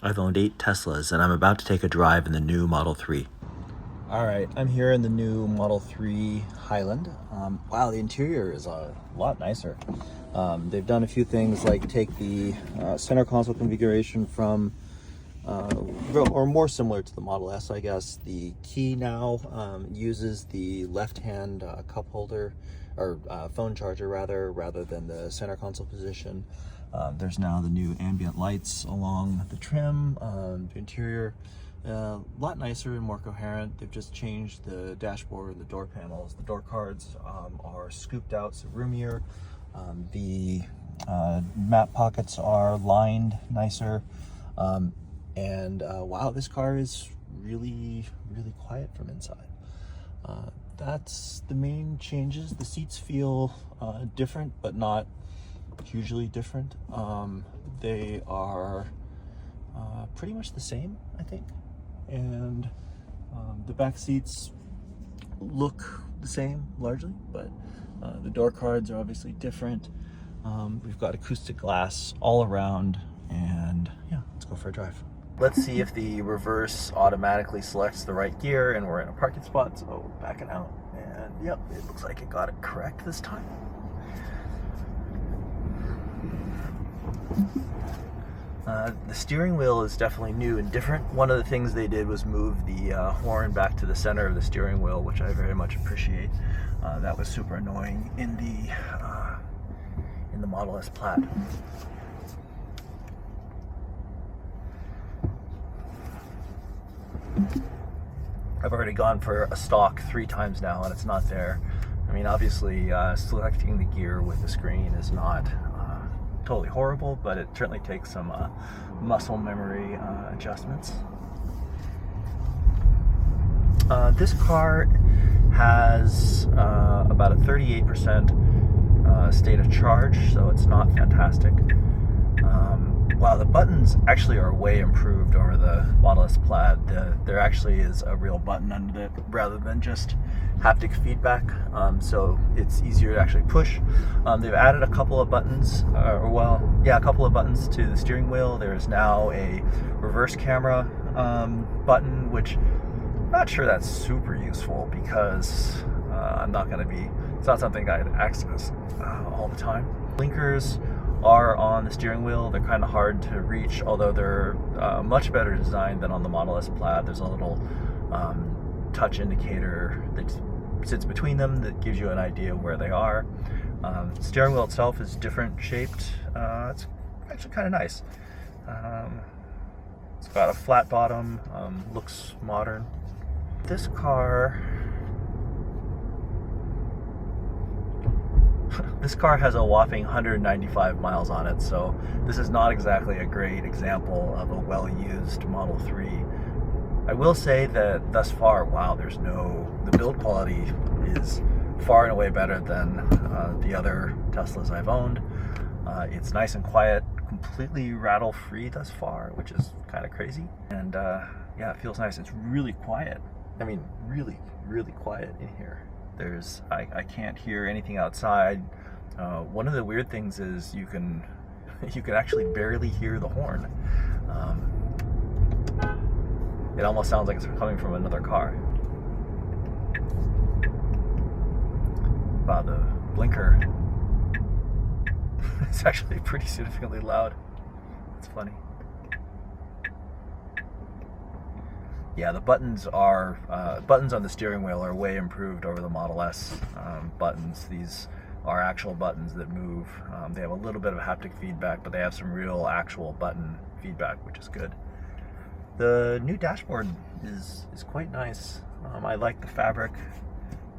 I've owned 8 Teslas and I'm about to take a drive in the new Model 3. Alright, I'm here in the new Model 3 Highland. Wow, the interior is a lot nicer. They've done a few things like take the center console configuration from, or more similar to the Model S, I guess. The key now uses the left-hand cup holder, or phone charger rather than the center console position. There's now the new ambient lights along the trim. The interior a lot nicer and more coherent. They've just changed the dashboard and the door panels. The door cards are scooped out, so roomier. The map pockets are lined nicer. Wow, this car is really quiet from inside. That's the main changes. The seats feel different, but not hugely different. They are pretty much the same, I think. And the back seats look the same largely, but the door cards are obviously different. We've got acoustic glass all around, and yeah, let's go for a drive. Let's see if the reverse automatically selects the right gear, and we're in a parking spot, so backing out. And yep, it looks like it got it correct this time. The steering wheel is definitely new and different. One of the things they did was move the horn back to the center of the steering wheel, which I very much appreciate. That was super annoying in the Model S Plaid. I've already gone for a stock 3 times now and it's not there. I mean, obviously selecting the gear with the screen is not totally horrible, but it certainly takes some muscle memory adjustments. This car has about a 38% state of charge, so it's not fantastic. Wow, the buttons actually are way improved over the Model S Plaid. There actually is a real button under it rather than just haptic feedback, so it's easier to actually push. They've added a couple of buttons, a couple of buttons to the steering wheel. There's now a reverse camera button, which I'm not sure that's super useful because it's not something I'd access all the time. Blinkers are on the steering wheel. They're kind of hard to reach, although they're much better designed than on the Model S Plaid. There's a little touch indicator that sits between them that gives you an idea of where they are. The steering wheel itself is different shaped. It's actually kind of nice. It's got a flat bottom, looks modern. This car has a whopping 195 miles on it, so this is not exactly a great example of a well-used Model 3. I will say that thus far, wow, the build quality is far and away better than the other Teslas I've owned. It's nice and quiet, completely rattle-free thus far, which is kind of crazy. And yeah, it feels nice. It's really quiet. I mean, really quiet in here. I can't hear anything outside. One of the weird things is you can actually barely hear the horn. It almost sounds like it's coming from another car. Wow, the blinker it's actually pretty significantly loud. It's funny. Yeah, the buttons on the steering wheel are way improved over the Model S buttons. These are actual buttons that move. They have a little bit of haptic feedback, but they have some real actual button feedback, which is good. The new dashboard is quite nice. I like the fabric.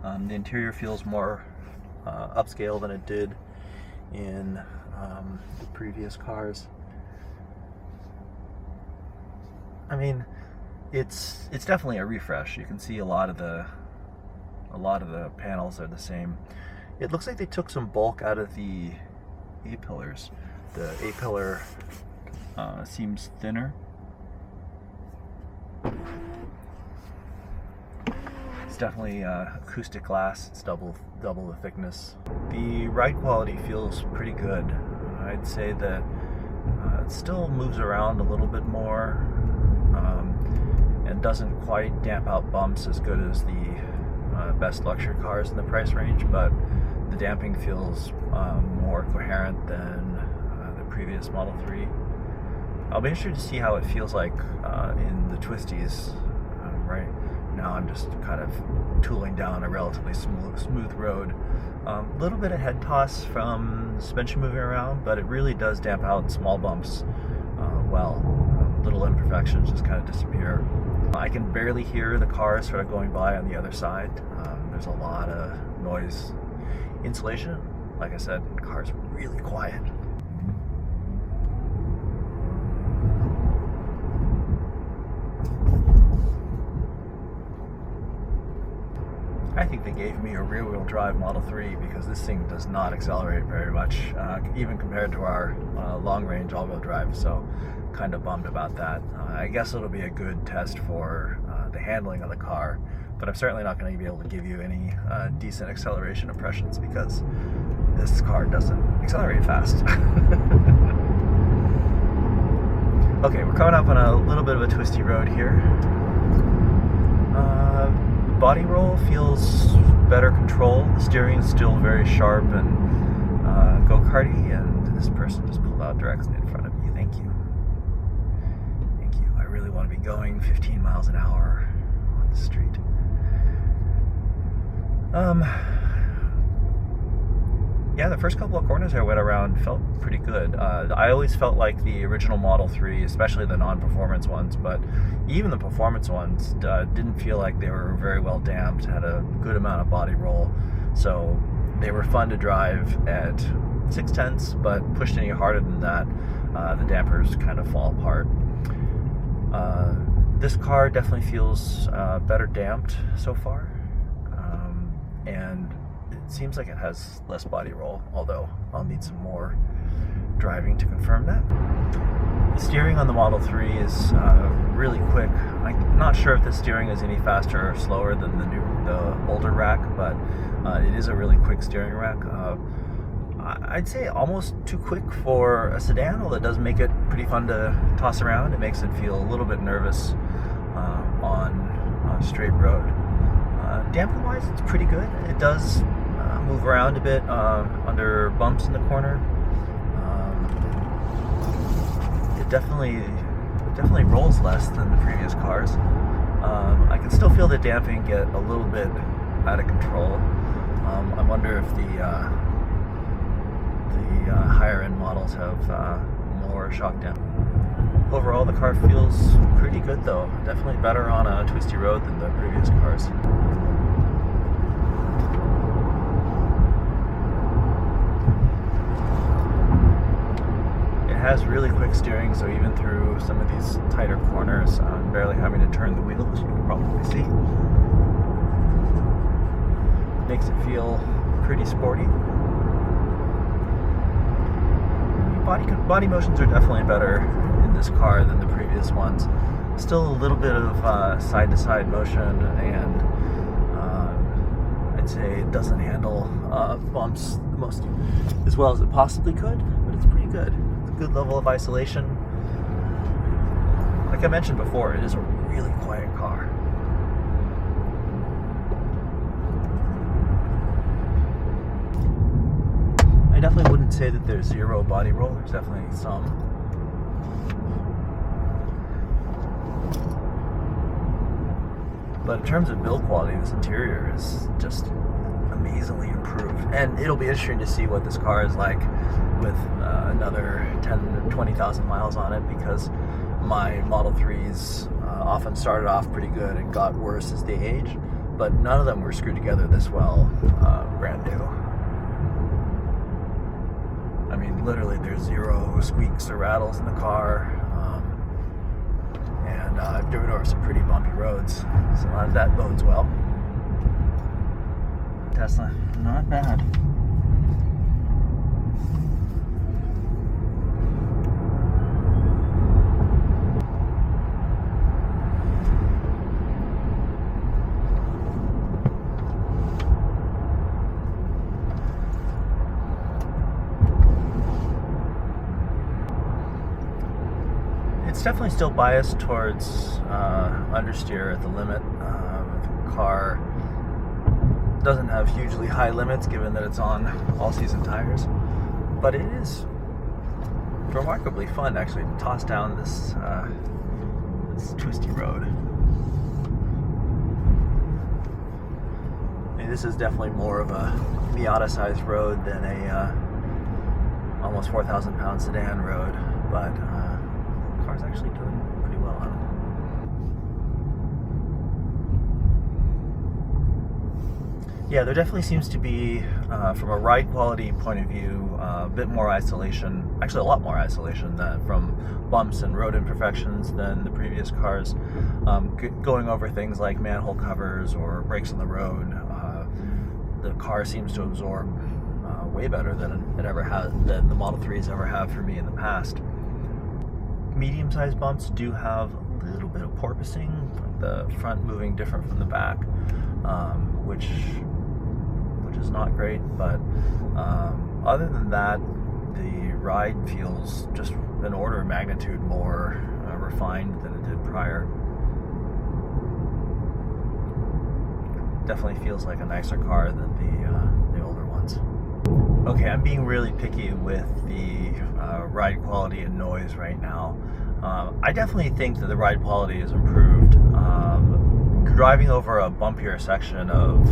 The interior feels more upscale than it did in the previous cars. I mean, it's definitely a refresh. You can see a lot of the panels are the same. It looks like they took some bulk out of the A-pillars. The A-pillar seems thinner. It's definitely acoustic glass. It's double the thickness. The ride quality feels pretty good. I'd say that it still moves around a little bit more, and doesn't quite damp out bumps as good as the best luxury cars in the price range, but the damping feels more coherent than the previous Model 3. I'll be interested to see how it feels like in the twisties. Right now I'm just kind of tooling down a relatively smooth road. A little bit of head toss from suspension moving around, but it really does damp out small bumps well. Little imperfections just kind of disappear. I can barely hear the cars sort of going by on the other side. There's a lot of noise insulation. Like I said, the car's really quiet. I think they gave me a rear-wheel drive Model 3 because this thing does not accelerate very much, even compared to our long-range all-wheel drive, so kind of bummed about that. I guess it'll be a good test for the handling of the car, but I'm certainly not going to be able to give you any decent acceleration impressions because this car doesn't accelerate fast. Okay, we're coming up on a little bit of a twisty road here. Body roll feels better control. The steering is still very sharp and go-karty, and this person just pulled out directly in front of me. Thank you. Thank you. I really want to be going 15 miles an hour on the street. Yeah, the first couple of corners I went around felt pretty good. I always felt like the original Model 3, especially the non-performance ones, but even the performance ones didn't feel like they were very well damped, had a good amount of body roll. So they were fun to drive at 6/10, but pushed any harder than that, the dampers kind of fall apart. This car definitely feels better damped so far, and it seems like it has less body roll, although I'll need some more driving to confirm that. The steering on the Model 3 is really quick. I'm not sure if the steering is any faster or slower than the older rack, but it is a really quick steering rack. I'd say almost too quick for a sedan, although it does make it pretty fun to toss around. It makes it feel a little bit nervous on a straight road. Damping wise, it's pretty good. It does move around a bit under bumps in the corner. It definitely rolls less than the previous cars. I can still feel the damping get a little bit out of control. I wonder if the higher end models have more shock damping. Overall, the car feels pretty good though. Definitely better on a twisty road than the previous cars. It has really quick steering, so even through some of these tighter corners, I'm barely having to turn the wheel, as you can probably see. Makes it feel pretty sporty. Body motions are definitely better in this car than the previous ones. Still a little bit of side-to-side motion, and I'd say it doesn't handle bumps as well as it possibly could, but it's pretty good. It's a good level of isolation. Like I mentioned before, it is a really quiet car. I definitely wouldn't say that there's zero body roll. There's definitely some. But in terms of build quality, this interior is just amazingly improved. And it'll be interesting to see what this car is like with another 10 or 20,000 miles on it, because my Model 3s often started off pretty good and got worse as they aged, but none of them were screwed together this well brand new. I mean, literally there's zero squeaks or rattles in the car. And I've driven over some pretty bumpy roads, so that bodes well. Tesla, not bad. it's definitely still biased towards understeer at the limit. The car doesn't have hugely high limits given that it's on all-season tires, but it is remarkably fun actually to toss down this twisty road. I mean, this is definitely more of a Miata-sized road than a almost 4,000 pound sedan road, but the car's actually doing pretty well on it. Yeah, there definitely seems to be, from a ride quality point of view, a bit more isolation, actually a lot more isolation from bumps and road imperfections than the previous cars. Going over things like manhole covers or brakes on the road, the car seems to absorb way better than it ever has, than the Model 3s ever have for me in the past. Medium-sized bumps do have a little bit of porpoising, the front moving different from the back, which is not great, but other than that, the ride feels just an order of magnitude more refined than it did prior. Definitely feels like a nicer car than the older ones. Okay, I'm being really picky with the ride quality and noise right now. I definitely think that the ride quality is improved. Driving over a bumpier section of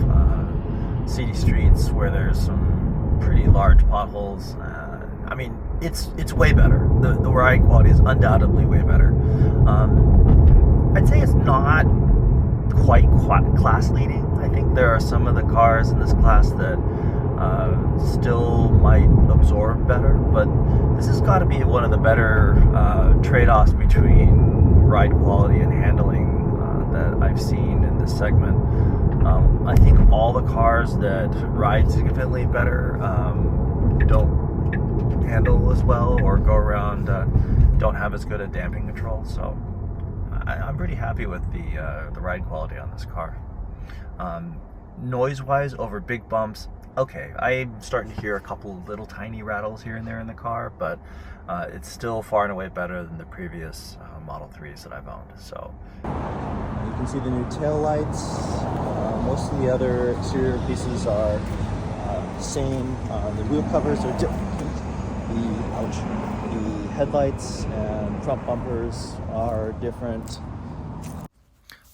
city streets where there's some pretty large potholes, I mean, it's way better. The ride quality is undoubtedly way better. I'd say it's not quite class leading. I think there are some of the cars in this class that still might absorb better, but this has got to be one of the better trade-offs between ride quality and handling that I've seen in this segment. I think all the cars that ride significantly better don't handle as well or go around, don't have as good a damping control, so I'm pretty happy with the ride quality on this car. Noise-wise, over big bumps, okay, I'm starting to hear a couple little tiny rattles here and there in the car, but it's still far and away better than the previous Model 3s that I've owned. So you can see the new tail lights. Most of the other exterior pieces are the same. The wheel covers are different. The headlights and front bumpers are different.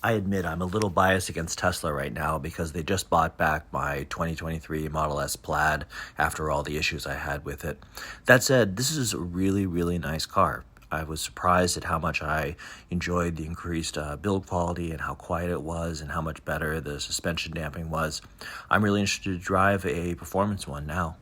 I admit I'm a little biased against Tesla right now because they just bought back my 2023 Model S Plaid after all the issues I had with it. That said, this is a really, really nice car. I was surprised at how much I enjoyed the increased build quality and how quiet it was and how much better the suspension damping was. I'm really interested to drive a performance one now.